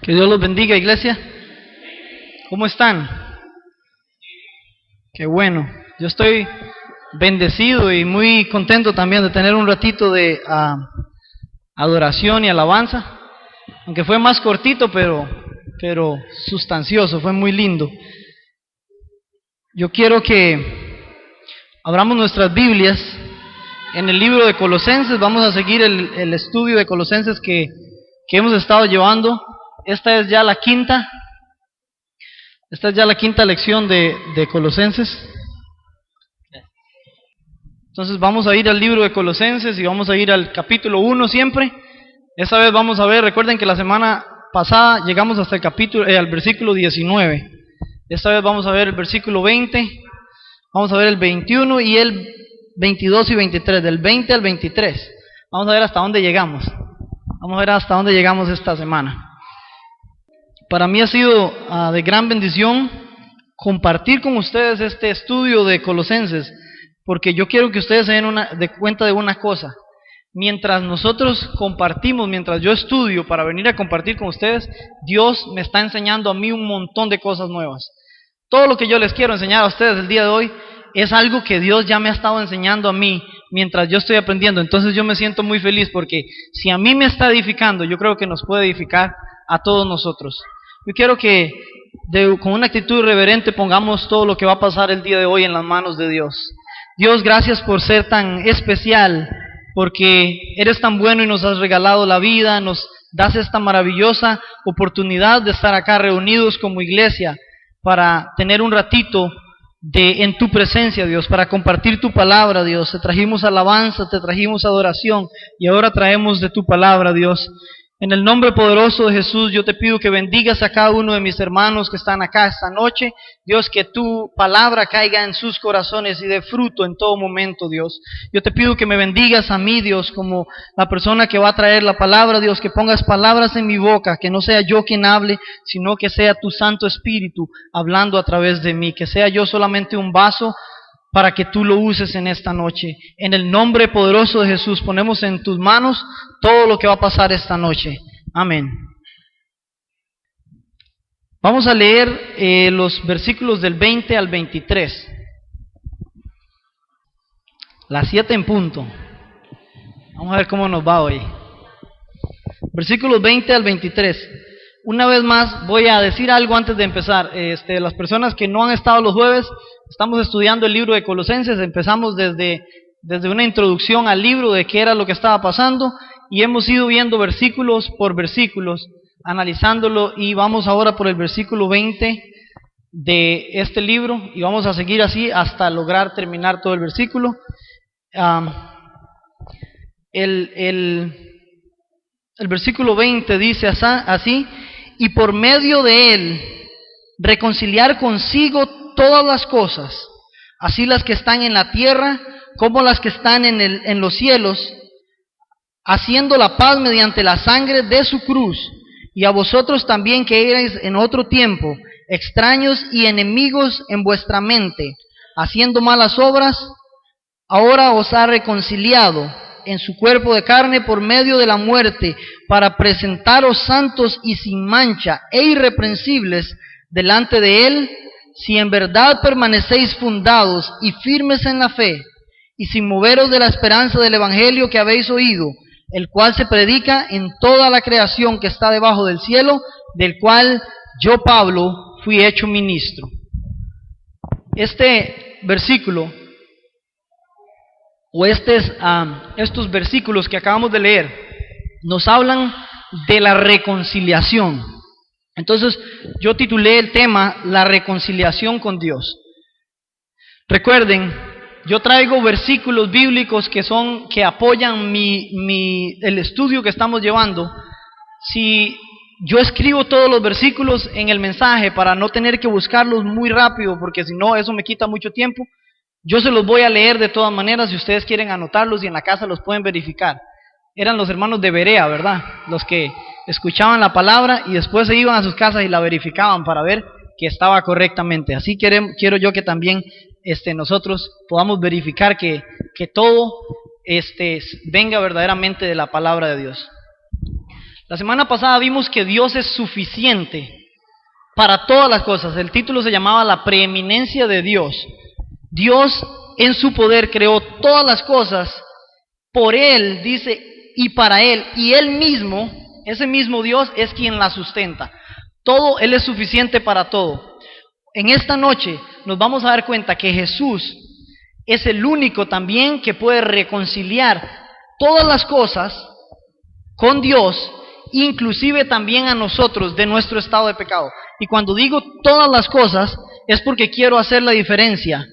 Que Dios los bendiga, iglesia. ¿Cómo están? Qué bueno. Yo estoy bendecido y muy contento también de tener un ratito de adoración y alabanza. Aunque fue más cortito, pero sustancioso, fue muy lindo. Yo quiero que abramos nuestras Biblias en el libro de Colosenses. Vamos a seguir el estudio de Colosenses que hemos estado llevando. Esta es ya la quinta lección de Colosenses. Entonces vamos a ir al libro de Colosenses y vamos a ir al capítulo 1 siempre. Esta vez vamos a ver, recuerden que la semana pasada llegamos hasta al versículo 19. Esta vez vamos a ver el versículo 20, vamos a ver el 21 y el 22 y 23, del 20 al 23. Vamos a ver hasta dónde llegamos. Vamos a ver hasta dónde llegamos esta semana. Para mí ha sido de gran bendición compartir con ustedes este estudio de Colosenses, porque yo quiero que ustedes se den cuenta de una cosa. Mientras nosotros compartimos, mientras yo estudio para venir a compartir con ustedes, Dios me está enseñando a mí un montón de cosas nuevas. Todo lo que yo les quiero enseñar a ustedes el día de hoy es algo que Dios ya me ha estado enseñando a mí mientras yo estoy aprendiendo. Entonces yo me siento muy feliz porque si a mí me está edificando, yo creo que nos puede edificar a todos nosotros. Yo quiero que con una actitud reverente pongamos todo lo que va a pasar el día de hoy en las manos de Dios. Dios, gracias por ser tan especial, porque eres tan bueno y nos has regalado la vida, nos das esta maravillosa oportunidad de estar acá reunidos como iglesia para tener un ratito en tu presencia, Dios, para compartir tu palabra, Dios. Te trajimos alabanza, te trajimos adoración y ahora traemos de tu palabra, Dios. En el nombre poderoso de Jesús, yo te pido que bendigas a cada uno de mis hermanos que están acá esta noche. Dios, que tu palabra caiga en sus corazones y dé fruto en todo momento, Dios. Yo te pido que me bendigas a mí, Dios, como la persona que va a traer la palabra, Dios, que pongas palabras en mi boca, que no sea yo quien hable, sino que sea tu Santo Espíritu hablando a través de mí, que sea yo solamente un vaso para que tú lo uses en esta noche. En el nombre poderoso de Jesús, ponemos en tus manos todo lo que va a pasar esta noche. Amén. Vamos a leer los versículos del 20 al 23. Las 7 en punto. Vamos a ver cómo nos va hoy. Versículos 20 al 23. Una vez más voy a decir algo antes de empezar. Las personas que no han estado los jueves, estamos estudiando el libro de Colosenses. Empezamos desde una introducción al libro de qué era lo que estaba pasando y hemos ido viendo versículos por versículos, analizándolo, y vamos ahora por el versículo 20 de este libro y vamos a seguir así hasta lograr terminar todo el versículo. El versículo 20 dice así: y por medio de él reconciliar consigo todas las cosas, así las que están en la tierra como las que están en los cielos, haciendo la paz mediante la sangre de su cruz. Y a vosotros también, que erais en otro tiempo extraños y enemigos en vuestra mente, haciendo malas obras, ahora os ha reconciliado en su cuerpo de carne por medio de la muerte, para presentaros santos y sin mancha e irreprensibles delante de él, si en verdad permanecéis fundados y firmes en la fe, y sin moveros de la esperanza del evangelio que habéis oído, el cual se predica en toda la creación que está debajo del cielo, del cual yo, Pablo, fui hecho ministro. Este versículo, o estos versículos que acabamos de leer, nos hablan de la reconciliación. Entonces, yo titulé el tema La reconciliación con Dios. Recuerden, yo traigo versículos bíblicos que apoyan el estudio que estamos llevando. Si yo escribo todos los versículos en el mensaje para no tener que buscarlos muy rápido, porque si no, eso me quita mucho tiempo, yo se los voy a leer de todas maneras. Si ustedes quieren anotarlos y en la casa los pueden verificar. Eran los hermanos de Berea, ¿verdad? Los que escuchaban la palabra y después se iban a sus casas y la verificaban para ver que estaba correctamente. Así quiero yo que también nosotros podamos verificar que todo venga verdaderamente de la palabra de Dios. La semana pasada vimos que Dios es suficiente para todas las cosas. El título se llamaba La preeminencia de Dios. Dios en su poder creó todas las cosas por Él, dice, y para Él. Y Él mismo, ese mismo Dios, es quien la sustenta. Todo, Él es suficiente para todo. En esta noche nos vamos a dar cuenta que Jesús es el único también que puede reconciliar todas las cosas con Dios, inclusive también a nosotros de nuestro estado de pecado. Y cuando digo todas las cosas, es porque quiero hacer la diferencia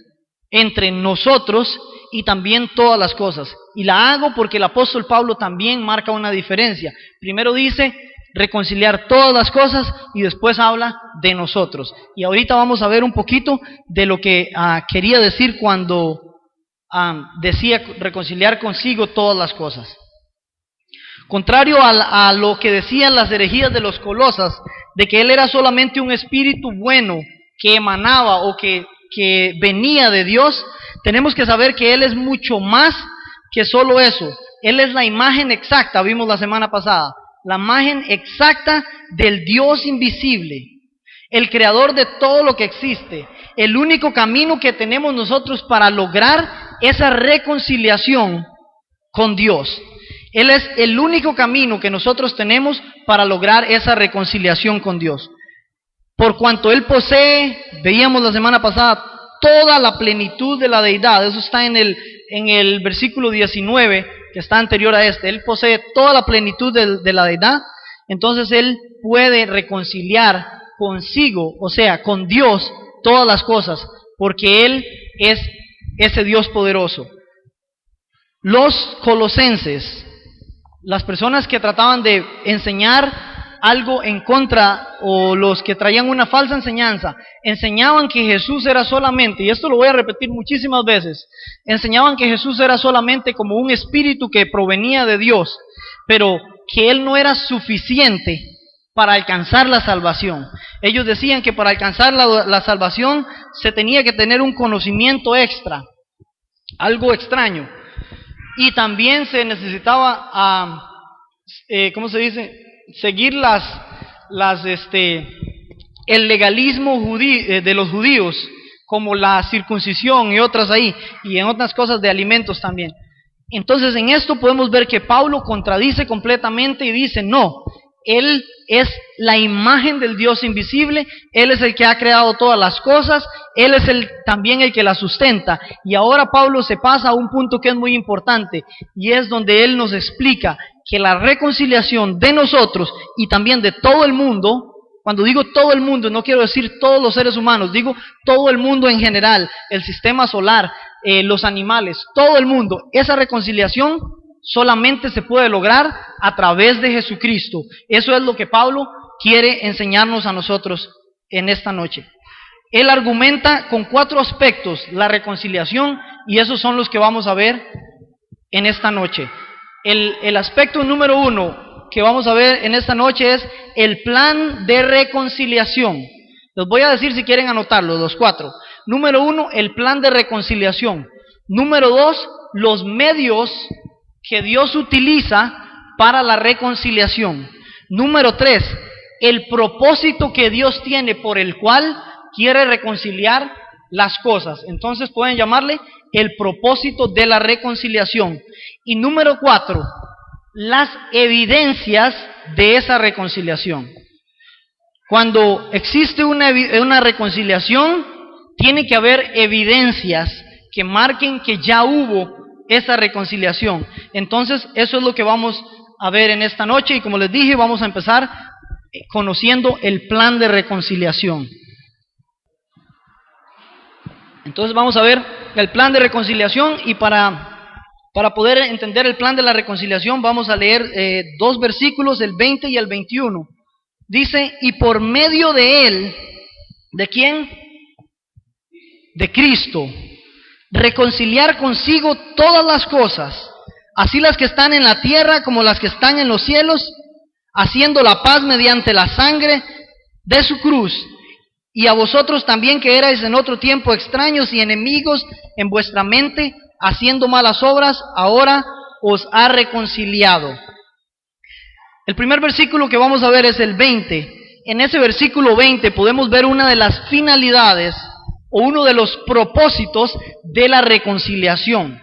entre nosotros y también todas las cosas. Y la hago porque el apóstol Pablo también marca una diferencia. Primero dice reconciliar todas las cosas y después habla de nosotros. Y ahorita vamos a ver un poquito de lo que quería decir cuando decía reconciliar consigo todas las cosas. Contrario a lo que decían las herejías de los Colosas, de que él era solamente un espíritu bueno que emanaba o que venía de Dios, tenemos que saber que Él es mucho más que solo eso. Él es la imagen exacta, vimos la semana pasada, la imagen exacta del Dios invisible, el creador de todo lo que existe, el único camino que tenemos nosotros para lograr esa reconciliación con Dios. Él es el único camino que nosotros tenemos para lograr esa reconciliación con Dios. Por cuanto Él posee, veíamos la semana pasada, toda la plenitud de la deidad. Eso está en el versículo 19, que está anterior a este. Él posee toda la plenitud de la deidad. Entonces Él puede reconciliar consigo, o sea, con Dios, todas las cosas, porque Él es ese Dios poderoso. Los colosenses, las personas que trataban de enseñar algo en contra, o los que traían una falsa enseñanza, enseñaban que Jesús era solamente, y esto lo voy a repetir muchísimas veces, enseñaban que Jesús era solamente como un espíritu que provenía de Dios, pero que Él no era suficiente para alcanzar la salvación. Ellos decían que para alcanzar la salvación se tenía que tener un conocimiento extra, algo extraño, y también se necesitaba, ¿cómo se dice?, seguir el legalismo de los judíos, como la circuncisión y otras ahí, y en otras cosas de alimentos también. Entonces en esto podemos ver que Pablo contradice completamente y dice, no, Él es la imagen del Dios invisible, Él es el que ha creado todas las cosas, Él es también el que las sustenta. Y ahora Pablo se pasa a un punto que es muy importante, y es donde él nos explica que la reconciliación de nosotros y también de todo el mundo, cuando digo todo el mundo no quiero decir todos los seres humanos, digo todo el mundo en general, el sistema solar, los animales, todo el mundo, esa reconciliación solamente se puede lograr a través de Jesucristo. Eso es lo que Pablo quiere enseñarnos a nosotros en esta noche. Él argumenta con 4 aspectos la reconciliación, y esos son los que vamos a ver en esta noche. El aspecto número 1 que vamos a ver en esta noche es el plan de reconciliación. Los voy a decir si quieren anotarlo, los 4. Número 1, el plan de reconciliación. Número 2, los medios que Dios utiliza para la reconciliación. Número 3, el propósito que Dios tiene por el cual quiere reconciliar las cosas. Entonces pueden llamarle el propósito de la reconciliación. Y número 4, las evidencias de esa reconciliación. Cuando existe una reconciliación, tiene que haber evidencias que marquen que ya hubo esa reconciliación. Entonces eso es lo que vamos a ver en esta noche, y como les dije, vamos a empezar conociendo el plan de reconciliación. Entonces vamos a ver el plan de reconciliación, y para poder entender el plan de la reconciliación vamos a leer 2 versículos, el 20 y el 21. Dice, y por medio de Él, ¿de quién? De Cristo, reconciliar consigo todas las cosas, así las que están en la tierra como las que están en los cielos, haciendo la paz mediante la sangre de su cruz. Y a vosotros también, que erais en otro tiempo extraños y enemigos en vuestra mente, haciendo malas obras, ahora os ha reconciliado. El primer versículo que vamos a ver es el 20. En ese versículo 20 podemos ver una de las finalidades o uno de los propósitos de la reconciliación.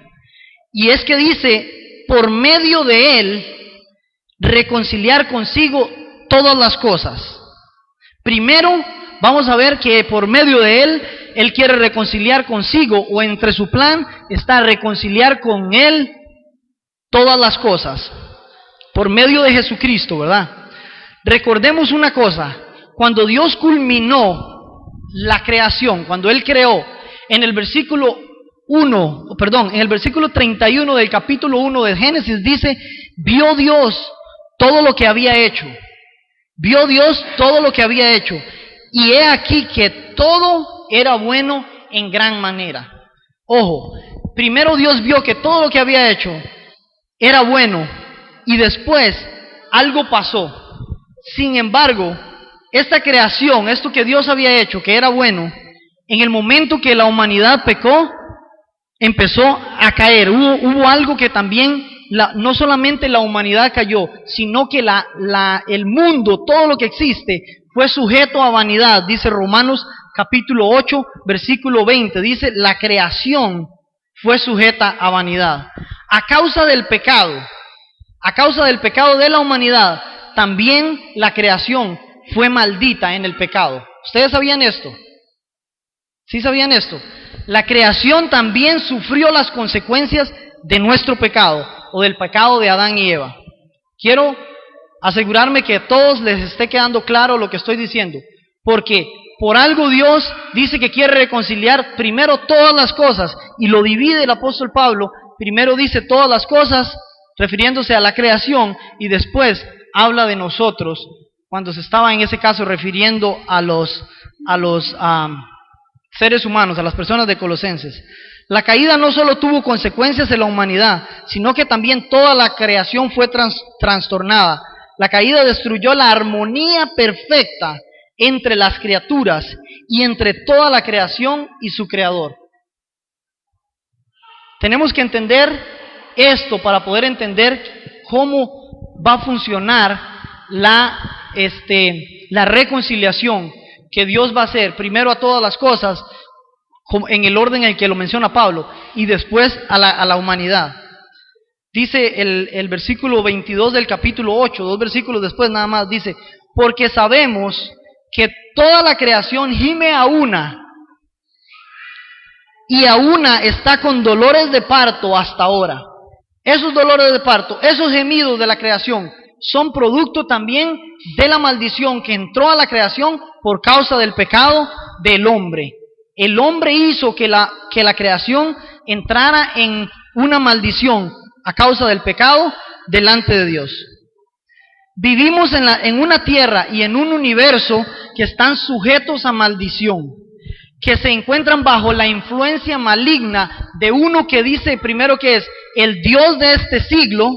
Y es que dice, por medio de él, reconciliar consigo todas las cosas. Primero, vamos a ver que por medio de él quiere reconciliar consigo, o entre su plan está reconciliar con él todas las cosas. Por medio de Jesucristo, ¿verdad? Recordemos una cosa, cuando Dios culminó la creación, cuando él creó, en el versículo 31 del capítulo 1 de Génesis dice, vio Dios todo lo que había hecho. Vio Dios todo lo que había hecho. Y he aquí que todo era bueno en gran manera. Ojo, primero Dios vio que todo lo que había hecho era bueno. Y después algo pasó. Sin embargo, esta creación, esto que Dios había hecho, que era bueno, en el momento que la humanidad pecó, empezó a caer. Hubo algo que también, no solamente la humanidad cayó, sino que el mundo, todo lo que existe, fue sujeto a vanidad. Dice Romanos capítulo 8, versículo 20, dice, la creación fue sujeta a vanidad. A causa del pecado de la humanidad, también la creación fue maldita en el pecado. ¿Ustedes sabían esto? ¿Sí sabían esto? La creación también sufrió las consecuencias de nuestro pecado, o del pecado de Adán y Eva. Quiero asegurarme que a todos les esté quedando claro lo que estoy diciendo, porque por algo Dios dice que quiere reconciliar primero todas las cosas, y lo divide el apóstol Pablo. Primero dice todas las cosas, refiriéndose a la creación, y después habla de nosotros, cuando se estaba en ese caso refiriendo a los seres humanos, a las personas de Colosenses. La caída no solo tuvo consecuencias en la humanidad, sino que también toda la creación fue trastornada. La caída destruyó la armonía perfecta entre las criaturas y entre toda la creación y su creador. Tenemos que entender esto para poder entender cómo va a funcionar la reconciliación que Dios va a hacer, primero a todas las cosas, en el orden en el que lo menciona Pablo, y después a la humanidad. Dice el versículo 22 del capítulo 8, 2 versículos después nada más, dice, porque sabemos que toda la creación gime a una, y a una está con dolores de parto hasta ahora. Esos dolores de parto, esos gemidos de la creación, son producto también de la maldición que entró a la creación por causa del pecado del hombre. El hombre hizo que la creación entrara en una maldición a causa del pecado delante de Dios. Vivimos en una tierra y en un universo que están sujetos a maldición, que se encuentran bajo la influencia maligna de uno que dice primero que es el Dios de este siglo.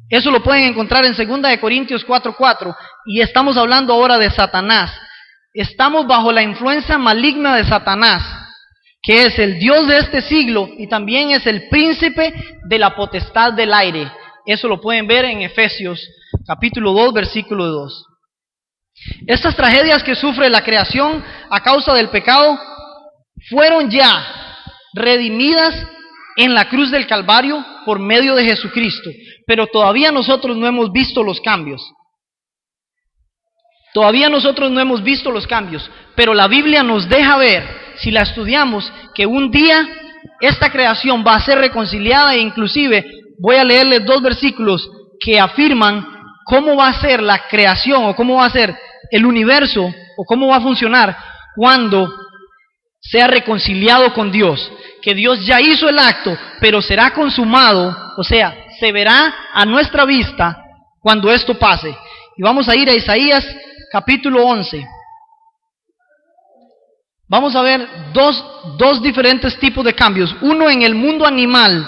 Eso lo pueden encontrar en 2 Corintios 4:4, y estamos hablando ahora de Satanás. Estamos bajo la influencia maligna de Satanás, que es el Dios de este siglo y también es el príncipe de la potestad del aire. Eso lo pueden ver en Efesios capítulo 2, versículo 2. Estas tragedias que sufre la creación a causa del pecado fueron ya redimidas en la cruz del Calvario por medio de Jesucristo, pero todavía nosotros no hemos visto los cambios. Todavía nosotros no hemos visto los cambios, pero la Biblia nos deja ver, si la estudiamos, que un día esta creación va a ser reconciliada, e inclusive voy a leerles 2 versículos que afirman cómo va a ser la creación, o cómo va a ser el universo, o cómo va a funcionar cuando sea reconciliado con Dios. Que Dios ya hizo el acto, pero será consumado, o sea, se verá a nuestra vista cuando esto pase. Y vamos a ir a Isaías capítulo 11. Vamos a ver dos diferentes tipos de cambios. Uno en el mundo animal.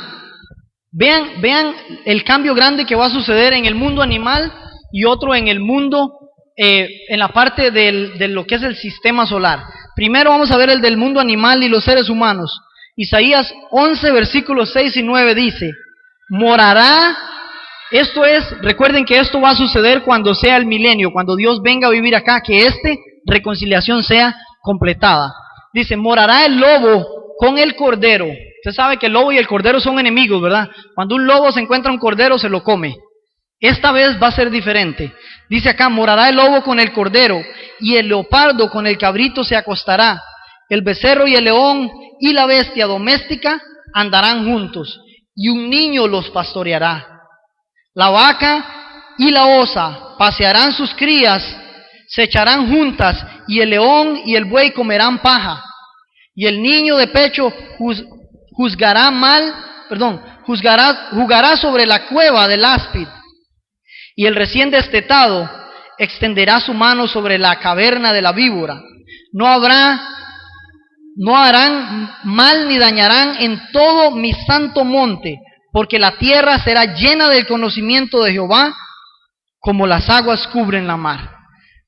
Vean el cambio grande que va a suceder en el mundo animal, y otro en el mundo, en la parte de lo que es el sistema solar. Primero vamos a ver el del mundo animal y los seres humanos. Isaías 11, versículos 6 y 9 dice, morará Esto es, recuerden que esto va a suceder cuando sea el milenio, cuando Dios venga a vivir acá, que reconciliación sea completada. Dice, morará el lobo con el cordero. Usted sabe que el lobo y el cordero son enemigos, ¿verdad? Cuando un lobo se encuentra un cordero, se lo come. Esta vez va a ser diferente. Dice acá, morará el lobo con el cordero, y el leopardo con el cabrito se acostará. El becerro y el león y la bestia doméstica andarán juntos, y un niño los pastoreará. La vaca y la osa pasearán sus crías, se echarán juntas, y el león y el buey comerán paja. Y el niño de pecho jugará sobre la cueva del áspid. Y el recién destetado extenderá su mano sobre la caverna de la víbora. No harán mal ni dañarán en todo mi santo monte, porque la tierra será llena del conocimiento de Jehová, como las aguas cubren la mar.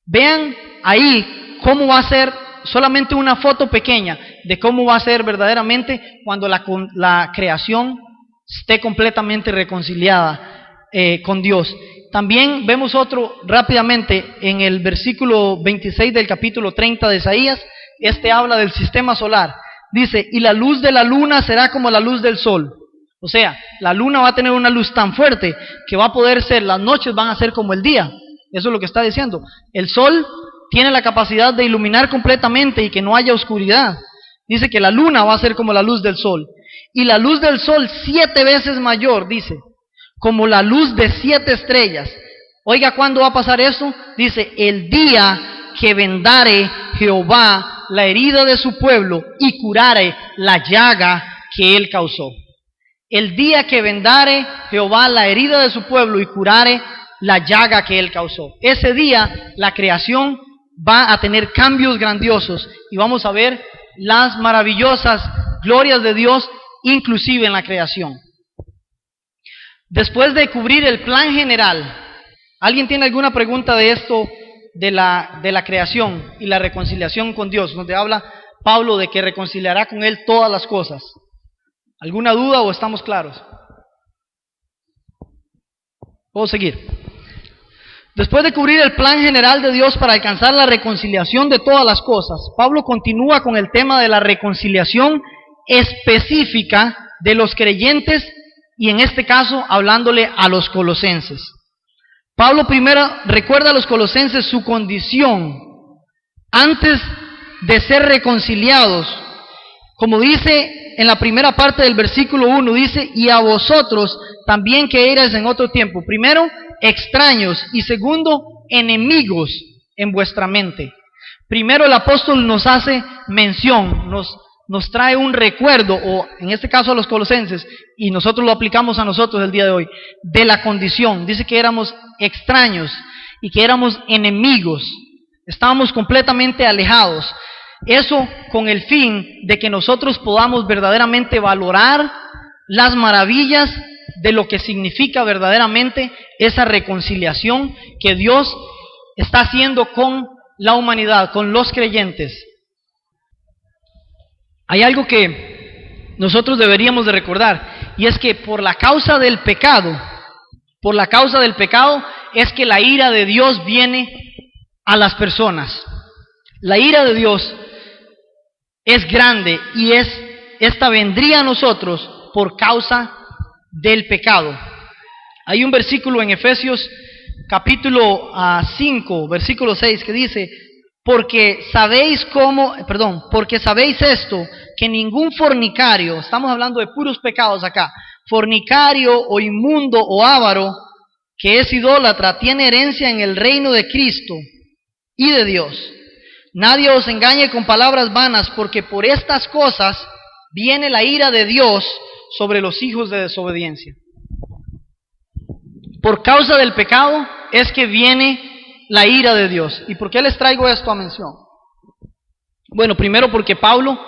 Vean ahí cómo va a ser, solamente una foto pequeña de cómo va a ser verdaderamente cuando la creación esté completamente reconciliada con Dios. También vemos otro rápidamente en el versículo 26 del capítulo 30 de Isaías. Habla del sistema solar. Dice, y la luz de la luna será como la luz del sol. O sea, la luna va a tener una luz tan fuerte que va a poder ser, las noches van a ser como el día. Eso es lo que está diciendo. El sol tiene la capacidad de iluminar completamente y que no haya oscuridad. Dice que la luna va a ser como la luz del sol. Y la luz del sol 7 veces mayor, dice, como la luz de 7 estrellas. Oiga, ¿cuándo va a pasar eso? Dice, el día que vendare Jehová la herida de su pueblo y curare la llaga que él causó. El día que vendare Jehová la herida de su pueblo y curare la llaga que él causó. Ese día la creación va a tener cambios grandiosos y vamos a ver las maravillosas glorias de Dios, inclusive en la creación. Después de cubrir el plan general, ¿alguien tiene alguna pregunta de esto, de la creación y la reconciliación con Dios, donde habla Pablo de que reconciliará con él todas las cosas? ¿Alguna duda o estamos claros? ¿Puedo seguir? Después de cubrir el plan general de Dios para alcanzar la reconciliación de todas las cosas, Pablo continúa con el tema de la reconciliación específica de los creyentes, y en este caso hablándole a los colosenses. Pablo primero recuerda a los colosenses su condición antes de ser reconciliados. Como dice en la primera parte del versículo 1, dice, y a vosotros también que erais en otro tiempo, primero, extraños, y segundo, enemigos en vuestra mente. Primero el apóstol nos hace mención, nos trae un recuerdo, o en este caso a los colosenses, y nosotros lo aplicamos a nosotros el día de hoy, de la condición. Dice que éramos extraños y que éramos enemigos, estábamos completamente alejados. Eso con el fin de que nosotros podamos verdaderamente valorar las maravillas de lo que significa verdaderamente esa reconciliación que Dios está haciendo con la humanidad, con los creyentes. Hay algo que nosotros deberíamos de recordar, y es que por la causa del pecado es que la ira de Dios viene a las personas. La ira de Dios es grande y esta vendría a nosotros por causa del pecado. Hay un versículo en Efesios capítulo 5, versículo 6 que dice, porque sabéis esto, que ningún fornicario, estamos hablando de puros pecados acá, fornicario o inmundo o avaro, que es idólatra, tiene herencia en el reino de Cristo y de Dios. Nadie os engañe con palabras vanas, porque por estas cosas viene la ira de Dios sobre los hijos de desobediencia. Por causa del pecado es que viene la ira de Dios. ¿Y por qué les traigo esto a mención? Bueno, primero porque Pablo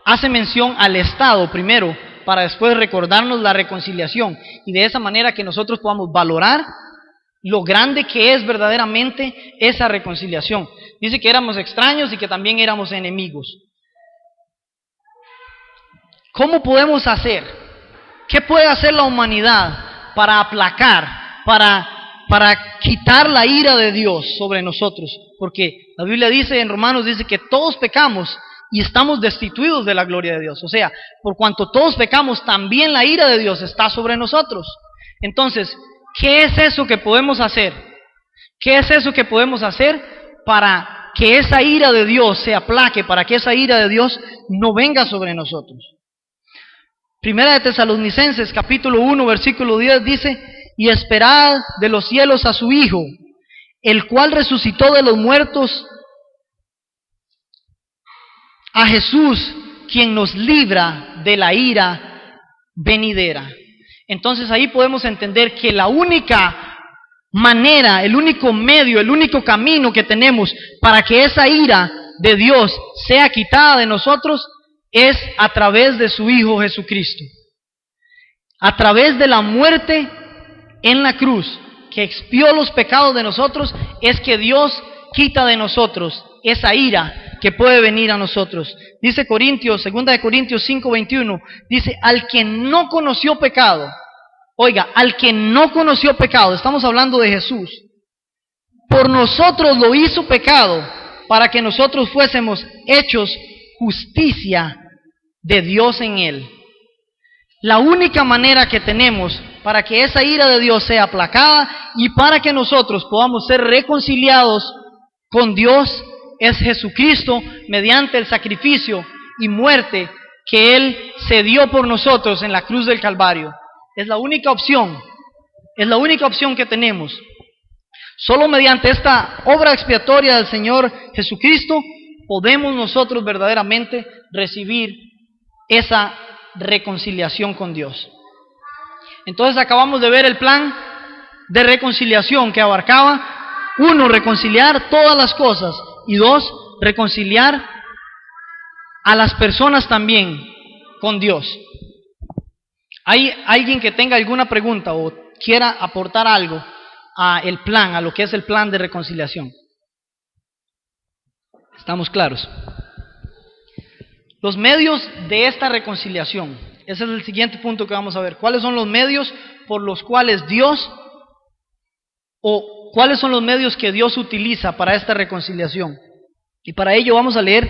hace mención al Estado primero, para después recordarnos la reconciliación, y de esa manera que nosotros podamos valorar lo grande que es verdaderamente esa reconciliación. Dice que éramos extraños y que también éramos enemigos. ¿Cómo podemos hacer? ¿Qué puede hacer la humanidad para aplacar para quitar la ira de Dios sobre nosotros, porque la Biblia dice en Romanos, dice que todos pecamos y estamos destituidos de la gloria de Dios. O sea, por cuanto todos pecamos, también la ira de Dios está sobre nosotros. Entonces, ¿qué es eso que podemos hacer? ¿Qué es eso que podemos hacer para que esa ira de Dios se aplaque, para que esa ira de Dios no venga sobre nosotros? Primera de Tesalonicenses, capítulo 1, versículo 10 dice: y esperad de los cielos a su Hijo, el cual resucitó de los muertos, a Jesús, quien nos libra de la ira venidera. Entonces ahí podemos entender que la única manera, el único medio, el único camino que tenemos para que esa ira de Dios sea quitada de nosotros es a través de su Hijo Jesucristo. A través de la muerte en la cruz, que expió los pecados de nosotros, es que Dios quita de nosotros esa ira que puede venir a nosotros. Dice Corintios, 2 de Corintios 5:21, dice: al que no conoció pecado, oiga, al que no conoció pecado, estamos hablando de Jesús, por nosotros lo hizo pecado, para que nosotros fuésemos hechos justicia de Dios en él. La única manera que tenemos para que esa ira de Dios sea aplacada y para que nosotros podamos ser reconciliados con Dios es Jesucristo, mediante el sacrificio y muerte que Él se dio por nosotros en la cruz del Calvario. Es la única opción que tenemos. Solo mediante esta obra expiatoria del Señor Jesucristo podemos nosotros verdaderamente recibir esa reconciliación con Dios. Entonces acabamos de ver el plan de reconciliación que abarcaba: 1, reconciliar todas las cosas, y 2, reconciliar a las personas también con Dios. ¿Hay alguien que tenga alguna pregunta o quiera aportar algo a el plan, a lo que es el plan de reconciliación? ¿Estamos claros? Los medios de esta reconciliación. Ese es el siguiente punto que vamos a ver. ¿Cuáles son los medios por los cuales cuáles son los medios que Dios utiliza para esta reconciliación? Y para ello vamos a leer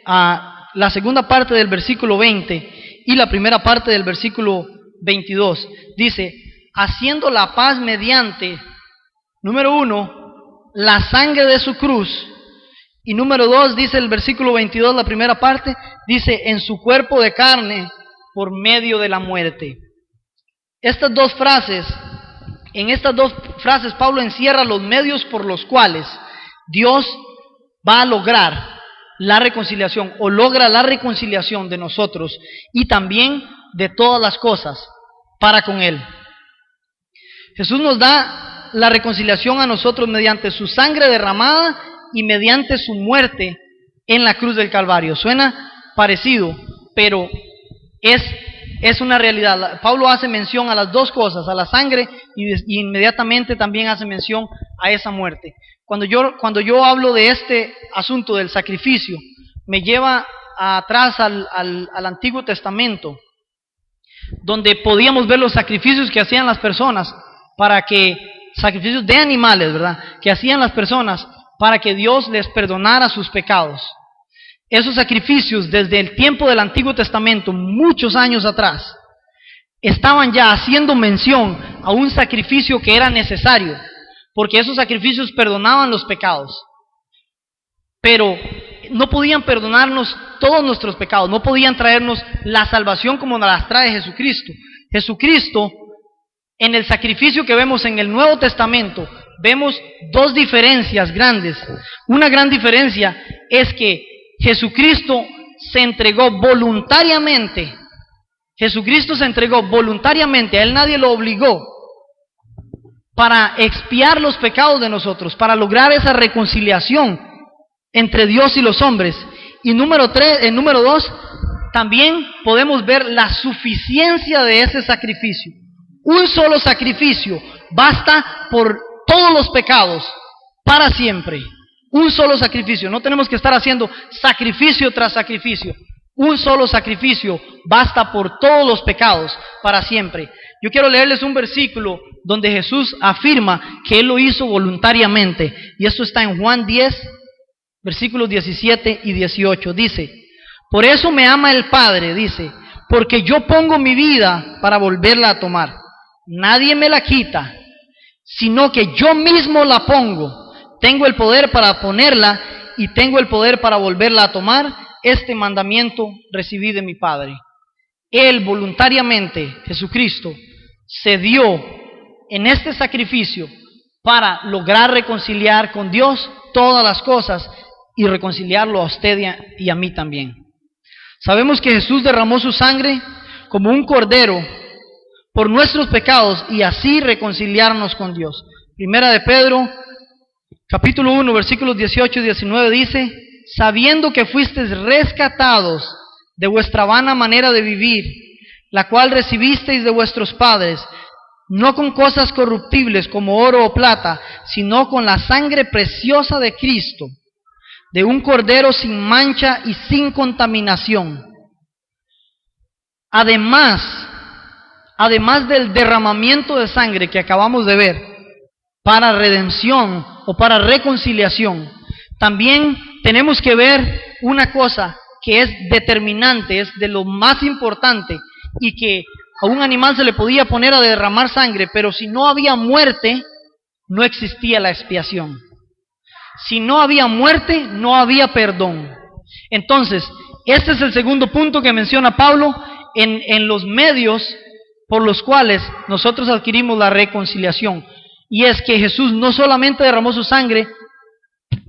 la segunda parte del versículo 20 y la primera parte del versículo 22. Dice: haciendo la paz mediante, número 1, la sangre de su cruz. Y número 2, dice el versículo 22, la primera parte, dice: en su cuerpo de carne, por medio de la muerte. En estas dos frases Pablo encierra los medios por los cuales Dios va a lograr la reconciliación, o logra la reconciliación de nosotros y también de todas las cosas para con Él. Jesús nos da la reconciliación a nosotros mediante su sangre derramada y mediante su muerte en la cruz del Calvario. Suena parecido, pero es una realidad. Pablo hace mención a las dos cosas, a la sangre y inmediatamente también hace mención a esa muerte. Cuando yo hablo de este asunto del sacrificio, me lleva atrás al Antiguo Testamento, donde podíamos ver los sacrificios que hacían las personas sacrificios de animales, ¿verdad?, que hacían las personas para que Dios les perdonara sus pecados. Esos sacrificios desde el tiempo del Antiguo Testamento, muchos años atrás, estaban ya haciendo mención a un sacrificio que era necesario, porque esos sacrificios perdonaban los pecados. Pero no podían perdonarnos todos nuestros pecados, no podían traernos la salvación como nos las trae Jesucristo. Jesucristo, en el sacrificio que vemos en el Nuevo Testamento, vemos dos diferencias grandes. Una gran diferencia es que Jesucristo se entregó voluntariamente. Jesucristo se entregó voluntariamente, a Él nadie lo obligó, para expiar los pecados de nosotros, para lograr esa reconciliación entre Dios y los hombres. Y número 2, también podemos ver la suficiencia de ese sacrificio. Un solo sacrificio basta por todos los pecados para siempre. Un solo sacrificio, no tenemos que estar haciendo sacrificio tras sacrificio. Un solo sacrificio basta por todos los pecados para siempre. Yo quiero leerles un versículo donde Jesús afirma que Él lo hizo voluntariamente. Y esto está en Juan 10, versículos 17 y 18. Dice, por eso me ama el Padre, dice, porque yo pongo mi vida para volverla a tomar. Nadie me la quita, sino que yo mismo la pongo. Tengo el poder para ponerla y tengo el poder para volverla a tomar. Este mandamiento recibí de mi Padre. Él voluntariamente, Jesucristo, se dio en este sacrificio para lograr reconciliar con Dios todas las cosas y reconciliarlo a usted y a mí también. Sabemos que Jesús derramó su sangre como un cordero por nuestros pecados y así reconciliarnos con Dios. Primera de Pedro, capítulo 1, versículos 18 y 19 dice, sabiendo que fuisteis rescatados de vuestra vana manera de vivir, la cual recibisteis de vuestros padres, no con cosas corruptibles como oro o plata, sino con la sangre preciosa de Cristo, de un cordero sin mancha y sin contaminación. Además del derramamiento de sangre que acabamos de ver, para redención o para reconciliación, también tenemos que ver una cosa que es determinante, es de lo más importante, y que a un animal se le podía poner a derramar sangre, pero si no había muerte, no existía la expiación. Si no había muerte, no había perdón. Entonces, este es el segundo punto que menciona Pablo en los medios por los cuales nosotros adquirimos la reconciliación. Y es que Jesús no solamente derramó su sangre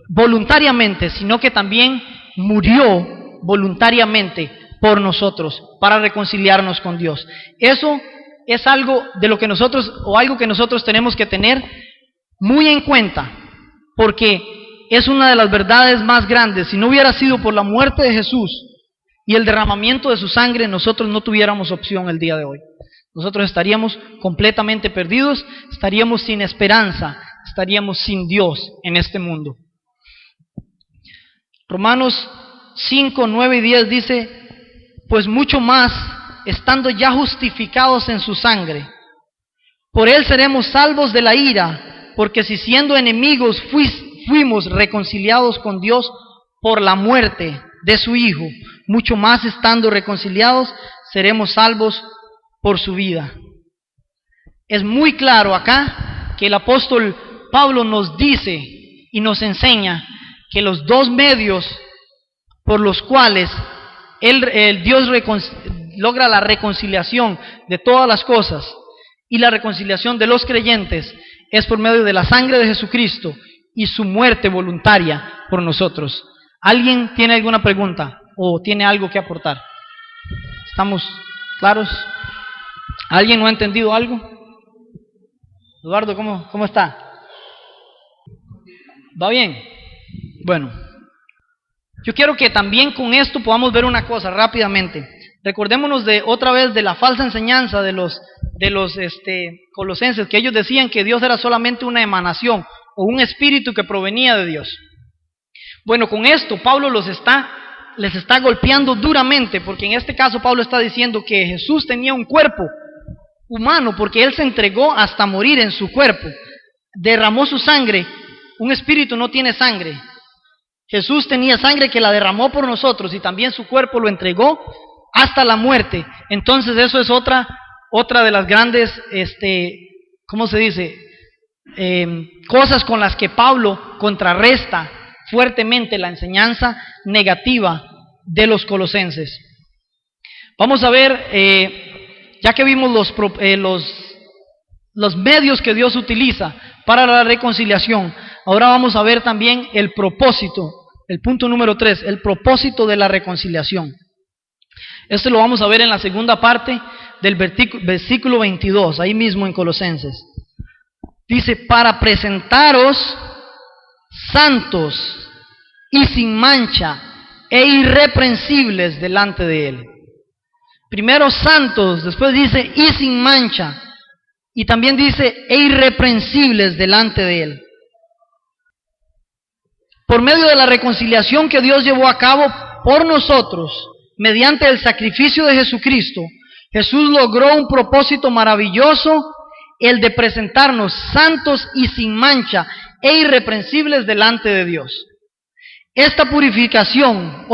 voluntariamente, sino que también murió voluntariamente por nosotros, para reconciliarnos con Dios. Eso es algo de lo que nosotros, o algo que nosotros tenemos que tener muy en cuenta, porque es una de las verdades más grandes. Si no hubiera sido por la muerte de Jesús y el derramamiento de su sangre, nosotros no tuviéramos opción el día de hoy. Nosotros estaríamos completamente perdidos, estaríamos sin esperanza, estaríamos sin Dios en este mundo. Romanos 5, 9 y 10 dice, pues mucho más, estando ya justificados en su sangre, por él seremos salvos de la ira, porque si siendo enemigos fuimos reconciliados con Dios por la muerte de su Hijo, mucho más estando reconciliados, seremos salvos por su vida. Es muy claro acá que el apóstol Pablo nos dice y nos enseña que los dos medios por los cuales Dios logra la reconciliación de todas las cosas y la reconciliación de los creyentes es por medio de la sangre de Jesucristo y su muerte voluntaria por nosotros. ¿Alguien tiene alguna pregunta o tiene algo que aportar? ¿Estamos claros? ¿Alguien no ha entendido algo? Eduardo, ¿cómo está? ¿Va bien? Bueno, yo quiero que también con esto podamos ver una cosa rápidamente. Recordémonos otra vez de la falsa enseñanza de los colosenses, que ellos decían que Dios era solamente una emanación o un espíritu que provenía de Dios. Bueno, con esto Pablo les está golpeando duramente, porque en este caso Pablo está diciendo que Jesús tenía un cuerpo humano, porque Él se entregó hasta morir en su cuerpo, derramó su sangre. Un espíritu no tiene sangre. Jesús tenía sangre que la derramó por nosotros y también su cuerpo lo entregó hasta la muerte. Entonces eso es otra de las grandes, ¿cómo se dice? Cosas con las que Pablo contrarresta fuertemente la enseñanza negativa de los colosenses. Vamos a ver, ya que vimos los medios que Dios utiliza para la reconciliación, ahora vamos a ver también el propósito, el punto número 3, el propósito de la reconciliación. Esto lo vamos a ver en la segunda parte del versículo 22, ahí mismo en Colosenses. Dice, para presentaros santos y sin mancha e irreprensibles delante de Él. Primero santos, después dice y sin mancha, y también dice e irreprensibles delante de Él. Por medio de la reconciliación que Dios llevó a cabo por nosotros, mediante el sacrificio de Jesucristo, Jesús logró un propósito maravilloso, el de presentarnos santos y sin mancha e irreprensibles delante de Dios. Esta purificación,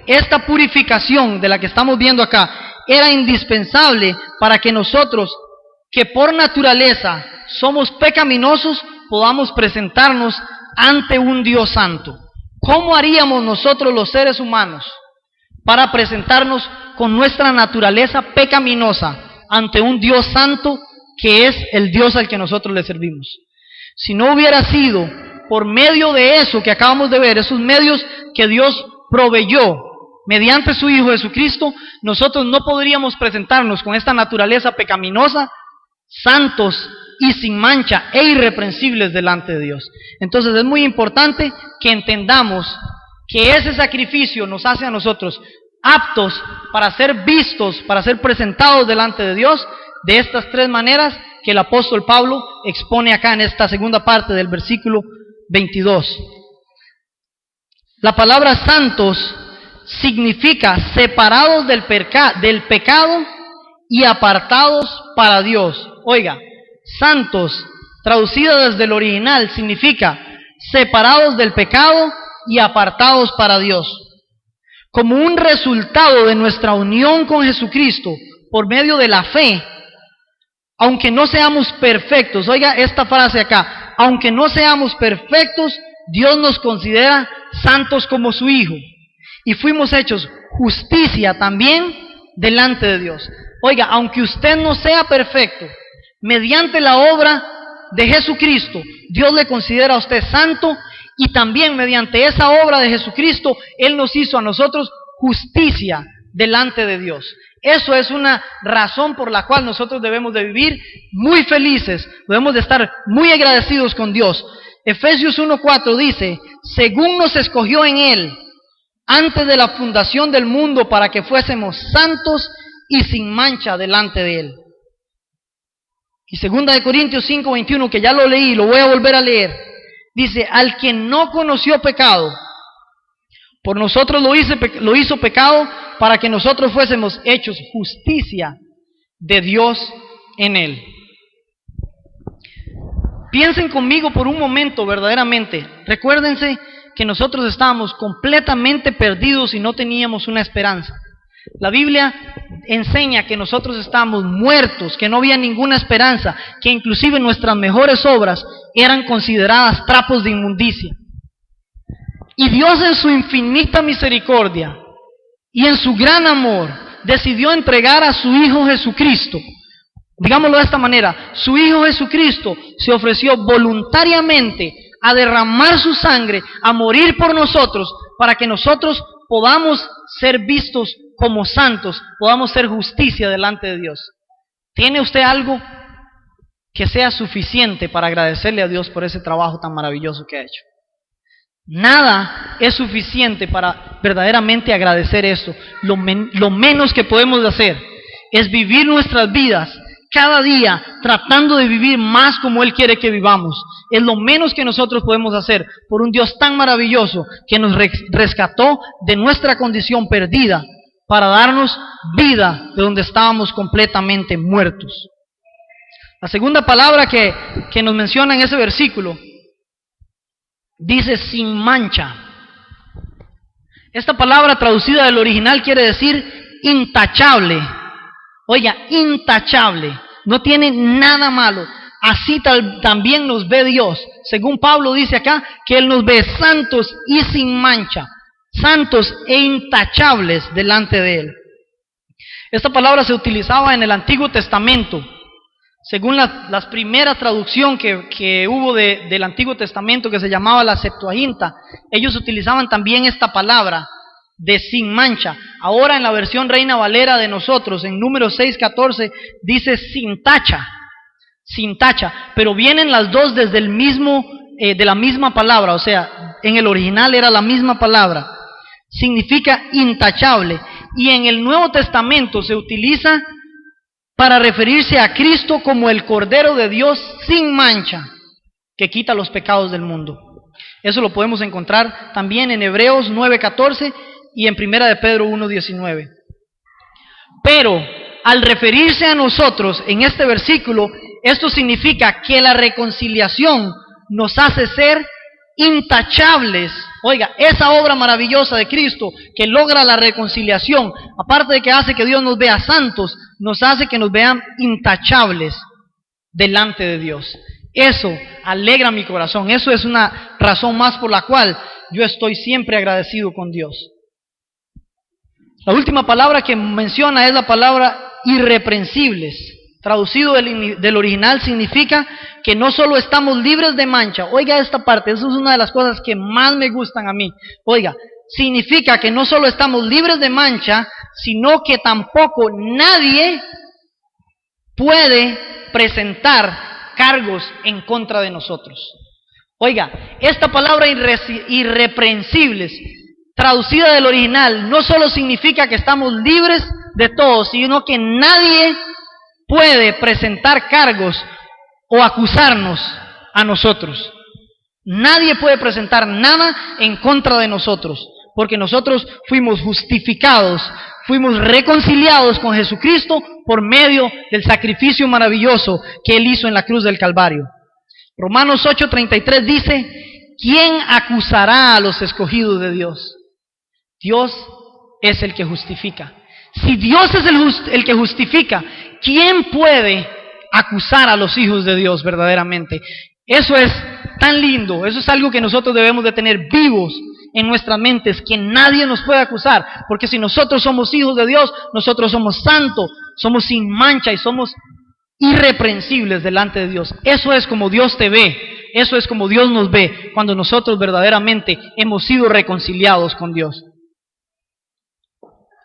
esta purificación de la que estamos viendo acá, era indispensable para que nosotros, que por naturaleza somos pecaminosos, podamos presentarnos ante un Dios santo. ¿Cómo haríamos nosotros los seres humanos para presentarnos con nuestra naturaleza pecaminosa ante un Dios santo que es el Dios al que nosotros le servimos? Si no hubiera sido por medio de eso que acabamos de ver, esos medios que Dios proveyó mediante su Hijo Jesucristo, nosotros no podríamos presentarnos con esta naturaleza pecaminosa, santos y sin mancha e irreprensibles delante de Dios. Entonces es muy importante que entendamos que ese sacrificio nos hace a nosotros aptos para ser vistos, para ser presentados delante de Dios de estas tres maneras que el apóstol Pablo expone acá en esta segunda parte del versículo 22. La palabra santos significa separados del pecado y apartados para Dios. Santos, traducida desde el original, significa separados del pecado y apartados para Dios. Como un resultado de nuestra unión con Jesucristo por medio de la fe, aunque no seamos perfectos, esta frase acá, aunque no seamos perfectos, Dios nos considera santos como su Hijo, y fuimos hechos justicia también delante de Dios. Aunque usted no sea perfecto, mediante la obra de Jesucristo, Dios le considera a usted santo, y también mediante esa obra de Jesucristo, Él nos hizo a nosotros justicia delante de Dios. Eso es una razón por la cual nosotros debemos de vivir muy felices, debemos de estar muy agradecidos con Dios. Efesios 1:4 dice, según nos escogió en Él, antes de la fundación del mundo, para que fuésemos santos y sin mancha delante de Él. Y 2 Corintios 5:21, que ya lo leí, lo voy a volver a leer, dice, al quien no conoció pecado, por nosotros lo hizo pecado, para que nosotros fuésemos hechos justicia de Dios en Él. Piensen conmigo por un momento verdaderamente. Recuérdense que nosotros estábamos completamente perdidos y no teníamos una esperanza. La Biblia enseña que nosotros estábamos muertos, que no había ninguna esperanza, que inclusive nuestras mejores obras eran consideradas trapos de inmundicia. Y Dios, en su infinita misericordia y en su gran amor, decidió entregar a su Hijo Jesucristo. Digámoslo de esta manera, su Hijo Jesucristo se ofreció voluntariamente a derramar su sangre, a morir por nosotros, para que nosotros podamos ser vistos como santos, podamos ser justicia delante de Dios. ¿Tiene usted algo que sea suficiente para agradecerle a Dios por ese trabajo tan maravilloso que ha hecho? Nada es suficiente para verdaderamente agradecer esto. Lo menos que podemos hacer es vivir nuestras vidas cada día tratando de vivir más como Él quiere que vivamos. Es lo menos que nosotros podemos hacer por un Dios tan maravilloso que nos rescató de nuestra condición perdida para darnos vida de donde estábamos completamente muertos. La segunda palabra que nos menciona en ese versículo dice sin mancha. Esta palabra traducida del original quiere decir intachable. Intachable. No tiene nada malo. Así también nos ve Dios. Según Pablo dice acá, que Él nos ve santos y sin mancha, santos e intachables delante de Él. Esta palabra se utilizaba en el Antiguo Testamento. Según la primera traducción que hubo del Antiguo Testamento, que se llamaba la Septuaginta, ellos utilizaban también esta palabra de sin mancha. Ahora en la versión Reina Valera de nosotros, en Números 6:14, dice sin tacha, pero vienen las dos desde el mismo, de la misma palabra, o sea, en el original era la misma palabra, significa intachable, y en el Nuevo Testamento se utiliza para referirse a Cristo como el Cordero de Dios sin mancha, que quita los pecados del mundo. Eso lo podemos encontrar también en Hebreos 9:14 y en 1 de Pedro 1:19. Pero al referirse a nosotros en este versículo, esto significa que la reconciliación nos hace ser intachables. Oiga, esa obra maravillosa de Cristo que logra la reconciliación, aparte de que hace que Dios nos vea santos, nos hace que nos vean intachables delante de Dios. Eso alegra mi corazón. Eso es una razón más por la cual yo estoy siempre agradecido con Dios. La última palabra que menciona es la palabra irreprensibles. Traducido del original significa que no solo estamos libres de mancha. Oiga esta parte, eso es una de las cosas que más me gustan a mí. Oiga, significa que no solo estamos libres de mancha, sino que tampoco nadie puede presentar cargos en contra de nosotros. Oiga, esta palabra irreprensibles, traducida del original, no solo significa que estamos libres de todo, sino que nadie puede presentar cargos o acusarnos a nosotros. Nadie puede presentar nada en contra de nosotros, porque nosotros fuimos justificados, fuimos reconciliados con Jesucristo por medio del sacrificio maravilloso que Él hizo en la cruz del Calvario. Romanos 8:33 dice, ¿quién acusará a los escogidos de Dios? Dios es el que justifica. Si Dios es el que justifica, ¿quién puede acusar a los hijos de Dios verdaderamente? Eso es tan lindo, eso es algo que nosotros debemos de tener vivos en nuestras mentes, que nadie nos puede acusar, porque si nosotros somos hijos de Dios, nosotros somos santos, somos sin mancha y somos irreprensibles delante de Dios. Eso es como Dios te ve, eso es como Dios nos ve, cuando nosotros verdaderamente hemos sido reconciliados con Dios.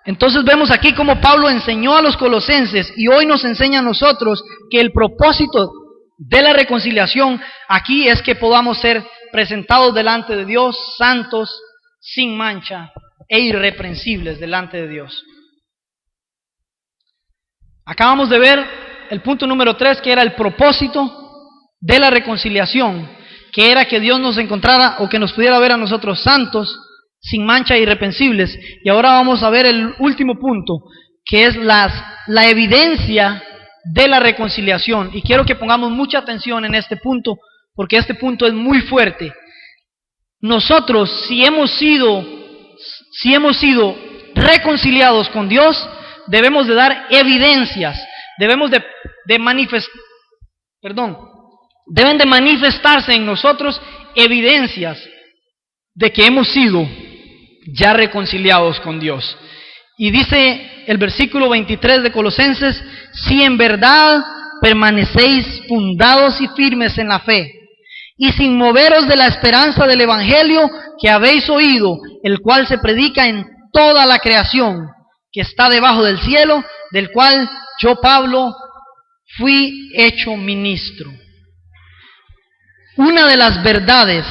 Entonces vemos aquí cómo Pablo enseñó a los colosenses y hoy nos enseña a nosotros que el propósito de la reconciliación aquí es que podamos ser presentados delante de Dios, santos, sin mancha e irreprensibles delante de Dios. Acabamos de ver el punto número 3, que era el propósito de la reconciliación, que era que Dios nos encontrara o que nos pudiera ver a nosotros santos, sin mancha e irreprensibles. Y ahora vamos a ver el último punto, que es la evidencia de la reconciliación. Y quiero que pongamos mucha atención en este punto, porque este punto es muy fuerte. Nosotros, si hemos sido reconciliados con Dios, debemos de dar evidencias, deben de manifestarse en nosotros evidencias de que hemos sido ya reconciliados con Dios. Y dice el versículo 23 de Colosenses, si en verdad permanecéis fundados y firmes en la fe, y sin moveros de la esperanza del Evangelio que habéis oído, el cual se predica en toda la creación que está debajo del cielo, del cual yo, Pablo, fui hecho ministro. Una de las verdades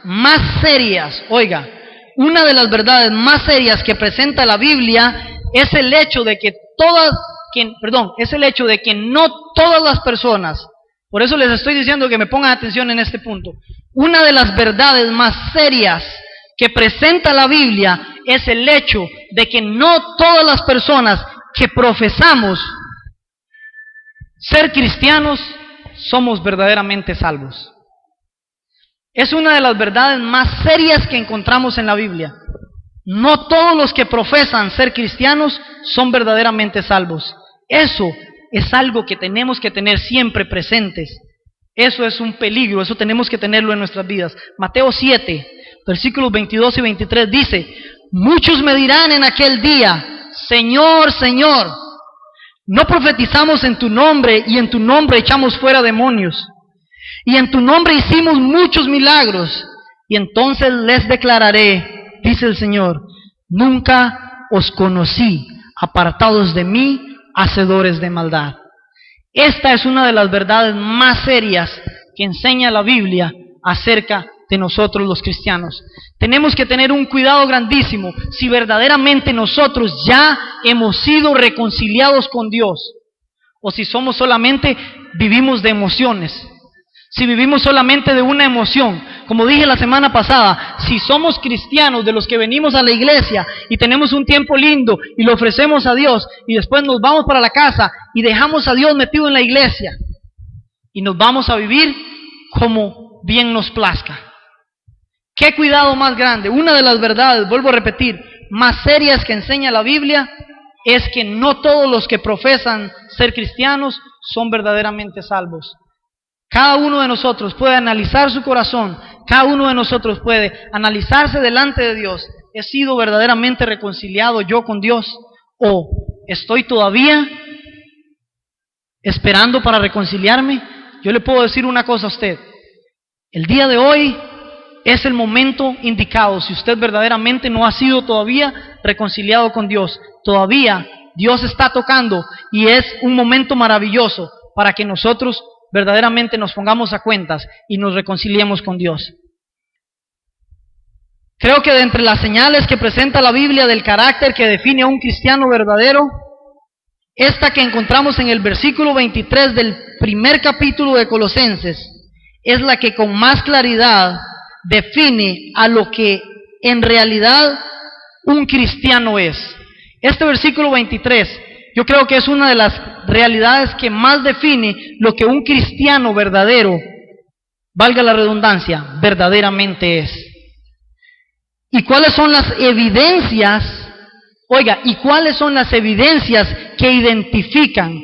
más serias, oiga, una de las verdades más serias que presenta la Biblia es el hecho de que no todas las personas, por eso les estoy diciendo que me pongan atención en este punto. Una de las verdades más serias que presenta la Biblia es el hecho de que no todas las personas que profesamos ser cristianos somos verdaderamente salvos. Es una de las verdades más serias que encontramos en la Biblia. No todos los que profesan ser cristianos son verdaderamente salvos. Eso es algo que tenemos que tener siempre presentes. Eso es un peligro, eso tenemos que tenerlo en nuestras vidas. Mateo 7, versículos 22 y 23 dice, muchos me dirán en aquel día, Señor, Señor, ¿no profetizamos en tu nombre y en tu nombre echamos fuera demonios? Y en tu nombre hicimos muchos milagros. Y entonces les declararé, dice el Señor, nunca os conocí, apartados de mí, hacedores de maldad. Esta es una de las verdades más serias que enseña la Biblia acerca de nosotros los cristianos. Tenemos que tener un cuidado grandísimo si verdaderamente nosotros ya hemos sido reconciliados con Dios, o si somos solamente vivimos de emociones. si vivimos solamente de una emoción. Como dije la semana pasada, si somos cristianos de los que venimos a la iglesia y tenemos un tiempo lindo y lo ofrecemos a Dios y después nos vamos para la casa y dejamos a Dios metido en la iglesia y nos vamos a vivir como bien nos plazca. ¿Qué cuidado más grande? Una de las verdades, vuelvo a repetir, más serias que enseña la Biblia es que no todos los que profesan ser cristianos son verdaderamente salvos. Cada uno de nosotros puede analizar su corazón, cada uno de nosotros puede analizarse delante de Dios. ¿He sido verdaderamente reconciliado yo con Dios? ¿O estoy todavía esperando para reconciliarme? Yo le puedo decir una cosa a usted. El día de hoy es el momento indicado. Si usted verdaderamente no ha sido todavía reconciliado con Dios, todavía Dios está tocando y es un momento maravilloso para que nosotros verdaderamente nos pongamos a cuentas y nos reconciliemos con Dios. Creo que de entre las señales que presenta la Biblia del carácter que define a un cristiano verdadero, esta que encontramos en el versículo 23 del primer capítulo de Colosenses, es la que con más claridad define a lo que en realidad un cristiano es. Este versículo 23, yo creo que es una de las realidades que más define lo que un cristiano verdadero, valga la redundancia, verdaderamente es. ¿Y cuáles son las evidencias? Oiga, ¿y cuáles son las evidencias que identifican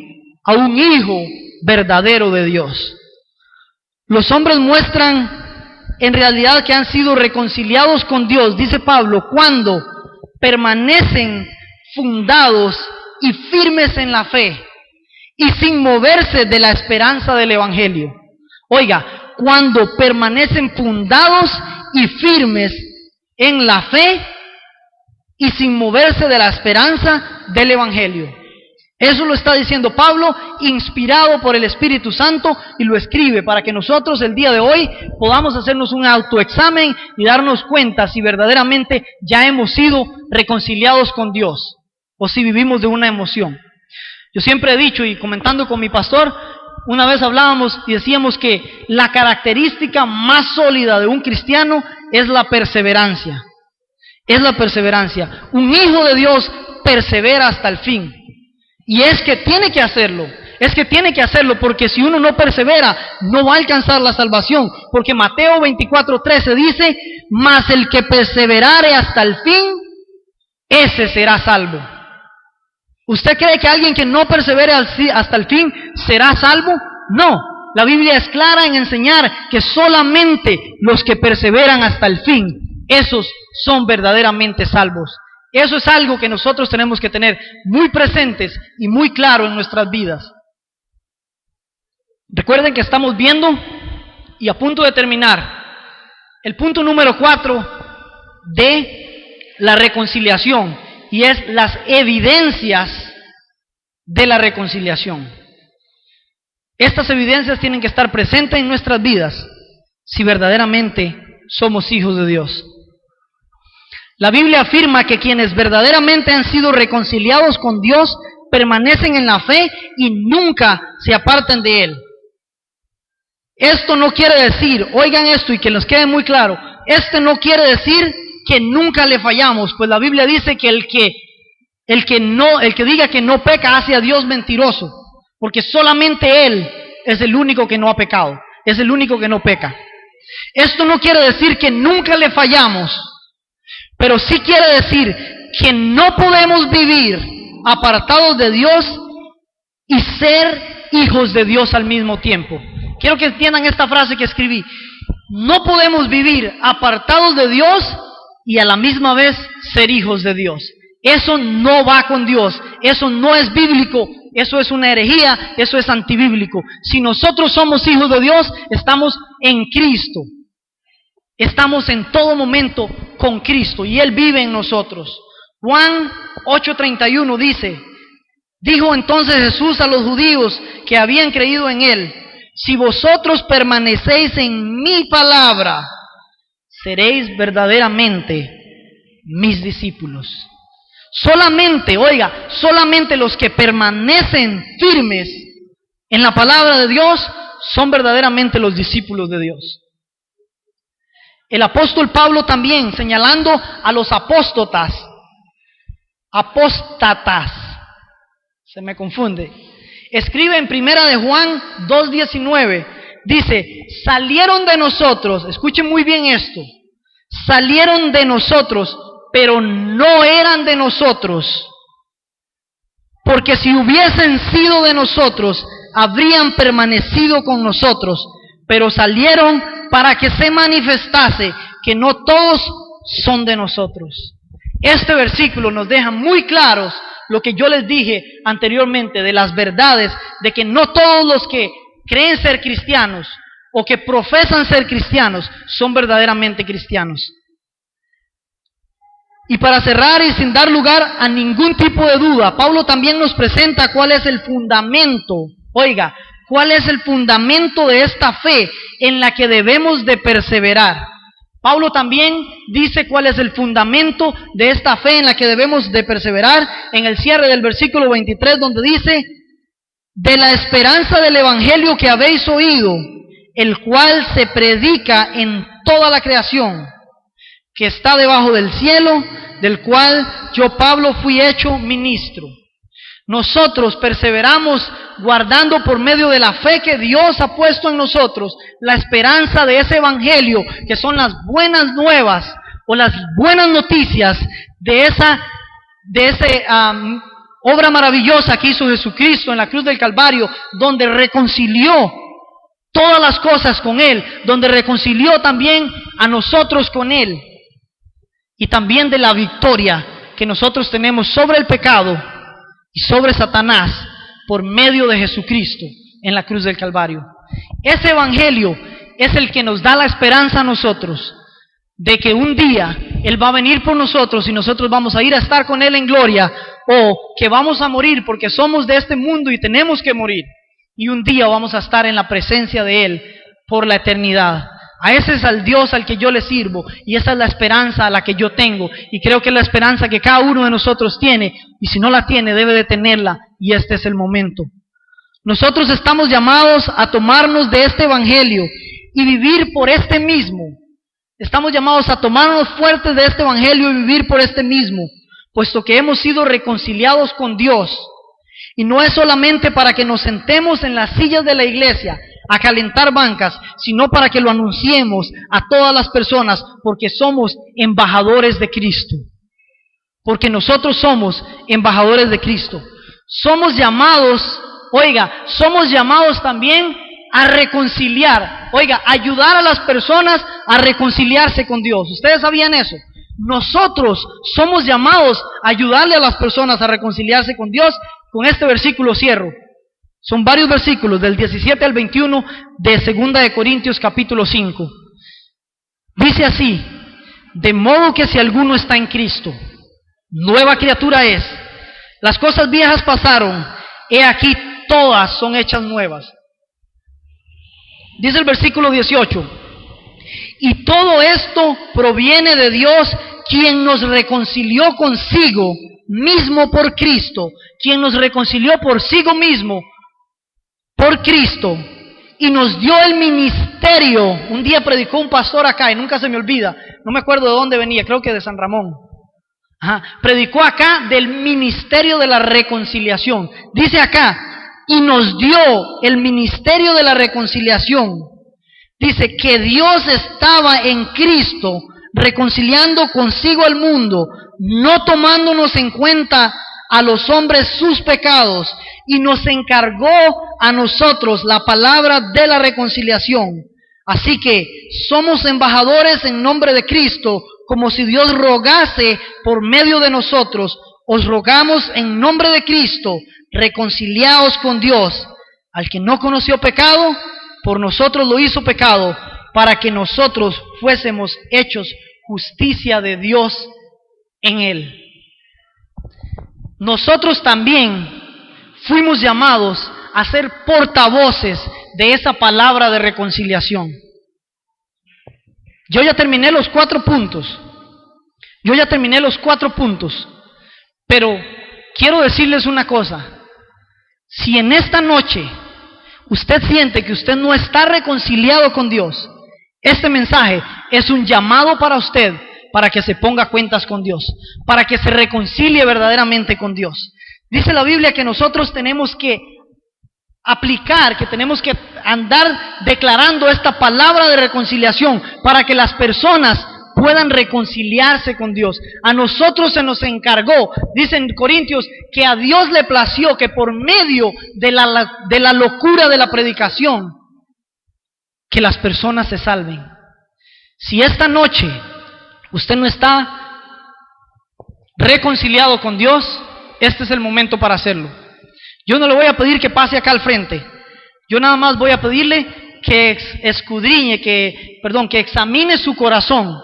a un hijo verdadero de Dios? Los hombres muestran en realidad que han sido reconciliados con Dios, dice Pablo, cuando permanecen fundados y firmes en la fe y sin moverse de la esperanza del Evangelio. Oiga, cuando permanecen fundados y firmes en la fe y sin moverse de la esperanza del Evangelio. Eso lo está diciendo Pablo, inspirado por el Espíritu Santo, y lo escribe para que nosotros el día de hoy podamos hacernos un autoexamen y darnos cuenta si verdaderamente ya hemos sido reconciliados con Dios o si vivimos de una emoción. Yo siempre he dicho, y comentando con mi pastor, una vez hablábamos y decíamos que la característica más sólida de un cristiano es la perseverancia. Es la perseverancia. Un hijo de Dios persevera hasta el fin. Y es que tiene que hacerlo, porque si uno no persevera, no va a alcanzar la salvación. Porque Mateo 24:13 dice, mas el que perseverare hasta el fin, ese será salvo. ¿Usted cree que alguien que no persevere hasta el fin será salvo? No. La Biblia es clara en enseñar que solamente los que perseveran hasta el fin, esos son verdaderamente salvos. Eso es algo que nosotros tenemos que tener muy presentes y muy claro en nuestras vidas. Recuerden que estamos viendo y a punto de terminar el punto número 4 de la reconciliación, y es las evidencias de la reconciliación. Estas evidencias tienen que estar presentes en nuestras vidas si verdaderamente somos hijos de Dios. La Biblia afirma que quienes verdaderamente han sido reconciliados con Dios permanecen en la fe y nunca se apartan de Él. Esto no quiere decir, oigan esto y que nos quede muy claro, esto no quiere decir que nunca le fallamos, pues la Biblia dice que el que diga que no peca hace a Dios mentiroso, porque solamente Él es el único que no ha pecado, es el único que no peca. Esto no quiere decir que nunca le fallamos, pero sí quiere decir que no podemos vivir apartados de Dios y ser hijos de Dios al mismo tiempo. Quiero que entiendan esta frase que escribí. No podemos vivir apartados de Dios y a la misma vez ser hijos de Dios. Eso no va con Dios, eso no es bíblico, eso es una herejía, eso es antibíblico. Si nosotros somos hijos de Dios, estamos en Cristo. Estamos en todo momento con Cristo y Él vive en nosotros. Juan 8:31 dice, dijo entonces Jesús a los judíos que habían creído en Él, si vosotros permanecéis en mi palabra, seréis verdaderamente mis discípulos. Solamente, oiga, solamente los que permanecen firmes en la palabra de Dios son verdaderamente los discípulos de Dios. El apóstol Pablo también, señalando a los apóstatas, se me confunde, escribe en Primera de Juan 2:19, dice, salieron de nosotros, escuchen muy bien esto, salieron de nosotros, pero no eran de nosotros, porque si hubiesen sido de nosotros, habrían permanecido con nosotros, pero salieron para que se manifestase que no todos son de nosotros. Este versículo nos deja muy claros lo que yo les dije anteriormente de las verdades de que no todos los que creen ser cristianos o que profesan ser cristianos son verdaderamente cristianos. Y para cerrar y sin dar lugar a ningún tipo de duda, Pablo también nos presenta cuál es el fundamento, oiga, cuál es el fundamento de esta fe en la que debemos de perseverar. Pablo también dice cuál es el fundamento de esta fe en la que debemos de perseverar en el cierre del versículo 23, donde dice, de la esperanza del evangelio que habéis oído, el cual se predica en toda la creación, que está debajo del cielo, del cual yo, Pablo, fui hecho ministro. Nosotros perseveramos guardando por medio de la fe que Dios ha puesto en nosotros la esperanza de ese evangelio, que son las buenas nuevas o las buenas noticias de esa obra maravillosa que hizo Jesucristo en la cruz del Calvario, donde reconcilió todas las cosas con Él, donde reconcilió también a nosotros con Él, y también de la victoria que nosotros tenemos sobre el pecado y sobre Satanás por medio de Jesucristo en la cruz del Calvario. Ese evangelio es el que nos da la esperanza a nosotros de que un día Él va a venir por nosotros y nosotros vamos a ir a estar con Él en gloria, o que vamos a morir porque somos de este mundo y tenemos que morir, y un día vamos a estar en la presencia de Él por la eternidad. A ese es al Dios al que yo le sirvo, y esa es la esperanza a la que yo tengo, y creo que es la esperanza que cada uno de nosotros tiene, y si no la tiene debe de tenerla, y este es el momento. Nosotros estamos llamados a tomarnos de este evangelio y vivir por este mismo. Estamos llamados a tomarnos fuertes de este evangelio y vivir por este mismo, puesto que hemos sido reconciliados con Dios. Y no es solamente para que nos sentemos en las sillas de la iglesia a calentar bancas, sino para que lo anunciemos a todas las personas, porque somos embajadores de Cristo. Porque nosotros somos embajadores de Cristo. Somos llamados, somos llamados también a reconciliar, ayudar a las personas a reconciliarse con Dios. ¿Ustedes sabían eso? Nosotros somos llamados a ayudarle a las personas a reconciliarse con Dios. Con este versículo cierro. Son varios versículos, del 17 al 21 de 2 de Corintios capítulo 5. Dice así: de modo que si alguno está en Cristo, nueva criatura es. Las cosas viejas pasaron, he aquí todas son hechas nuevas. Dice el versículo 18: y todo esto proviene de Dios, quien nos reconcilió consigo mismo por Cristo, quien nos reconcilió por sí mismo por Cristo, y nos dio el ministerio. Un día predicó un pastor acá, y nunca se me olvida, no me acuerdo de dónde venía, creo que de San Ramón. Predicó acá del ministerio de la reconciliación. Dice acá, y nos dio el ministerio de la reconciliación. Dice que Dios estaba en Cristo reconciliando consigo al mundo, no tomándonos en cuenta a los hombres sus pecados, y nos encargó a nosotros la palabra de la reconciliación. Así que somos embajadores en nombre de Cristo, como si Dios rogase por medio de nosotros. Os rogamos en nombre de Cristo, reconciliaos con Dios. Al que no conoció pecado, por nosotros lo hizo pecado, para que nosotros fuésemos hechos justicia de Dios en él. Nosotros también fuimos llamados a ser portavoces de esa palabra de reconciliación. Yo ya terminé los 4 puntos. Pero quiero decirles una cosa. Si en esta noche usted siente que usted no está reconciliado con Dios, este mensaje es un llamado para usted, para que se ponga cuentas con Dios, para que se reconcilie verdaderamente con Dios. Dice la Biblia que nosotros tenemos que aplicar, que tenemos que andar declarando esta palabra de reconciliación para que las personas puedan reconciliarse con Dios. A nosotros se nos encargó, dicen Corintios, que a Dios le plació que por medio de la locura de la predicación, que las personas se salven. Si esta noche usted no está reconciliado con Dios, este es el momento para hacerlo. Yo no le voy a pedir que pase acá al frente. Yo nada más voy a pedirle que escudriñe, que examine su corazón.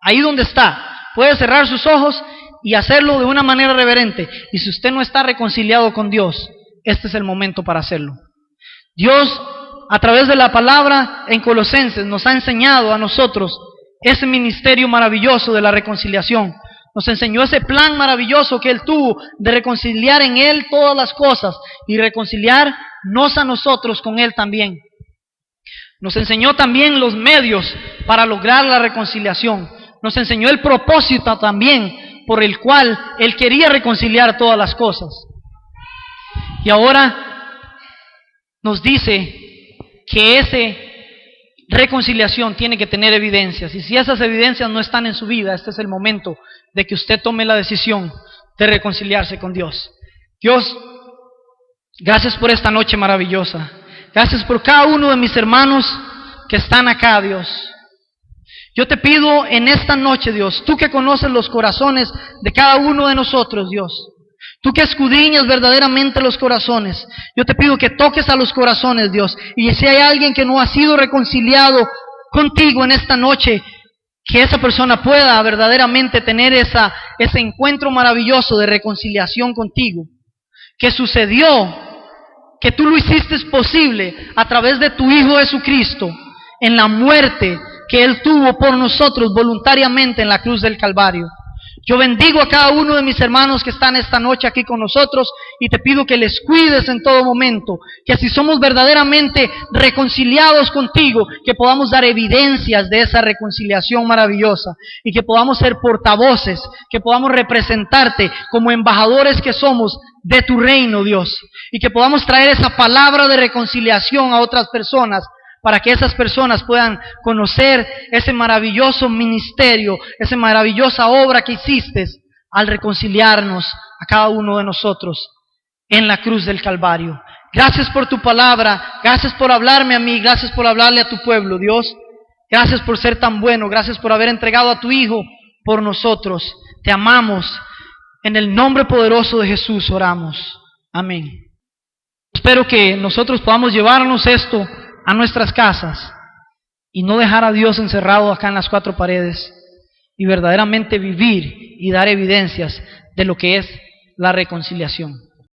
Ahí donde está. Puede cerrar sus ojos y hacerlo de una manera reverente. Y si usted no está reconciliado con Dios, este es el momento para hacerlo. Dios, a través de la palabra en Colosenses, nos ha enseñado a nosotros ese ministerio maravilloso de la reconciliación. Nos enseñó ese plan maravilloso que Él tuvo de reconciliar en Él todas las cosas y reconciliarnos a nosotros con Él también. Nos enseñó también los medios para lograr la reconciliación. Nos enseñó el propósito también por el cual Él quería reconciliar todas las cosas. Y ahora nos dice que esa reconciliación tiene que tener evidencias. Y si esas evidencias no están en su vida, este es el momento de que usted tome la decisión de reconciliarse con Dios. Dios, gracias por esta noche maravillosa. Gracias por cada uno de mis hermanos que están acá, Dios. Yo te pido en esta noche, Dios, tú que conoces los corazones de cada uno de nosotros, Dios, tú que escudriñas verdaderamente los corazones, yo te pido que toques a los corazones, Dios, y si hay alguien que no ha sido reconciliado contigo en esta noche, que esa persona pueda verdaderamente tener ese encuentro maravilloso de reconciliación contigo, que sucedió, que tú lo hiciste posible a través de tu Hijo Jesucristo, en la muerte que Él tuvo por nosotros voluntariamente en la cruz del Calvario. Yo bendigo a cada uno de mis hermanos que están esta noche aquí con nosotros y te pido que les cuides en todo momento, que si somos verdaderamente reconciliados contigo, que podamos dar evidencias de esa reconciliación maravillosa y que podamos ser portavoces, que podamos representarte como embajadores que somos de tu reino, Dios, y que podamos traer esa palabra de reconciliación a otras personas, para que esas personas puedan conocer ese maravilloso ministerio, esa maravillosa obra que hiciste al reconciliarnos a cada uno de nosotros en la cruz del Calvario. Gracias por tu palabra, gracias por hablarme a mí, gracias por hablarle a tu pueblo, Dios. Gracias por ser tan bueno, gracias por haber entregado a tu Hijo por nosotros. Te amamos. En el nombre poderoso de Jesús oramos. Amén. Espero que nosotros podamos llevarnos esto a nuestras casas y no dejar a Dios encerrado acá en las cuatro paredes y verdaderamente vivir y dar evidencias de lo que es la reconciliación.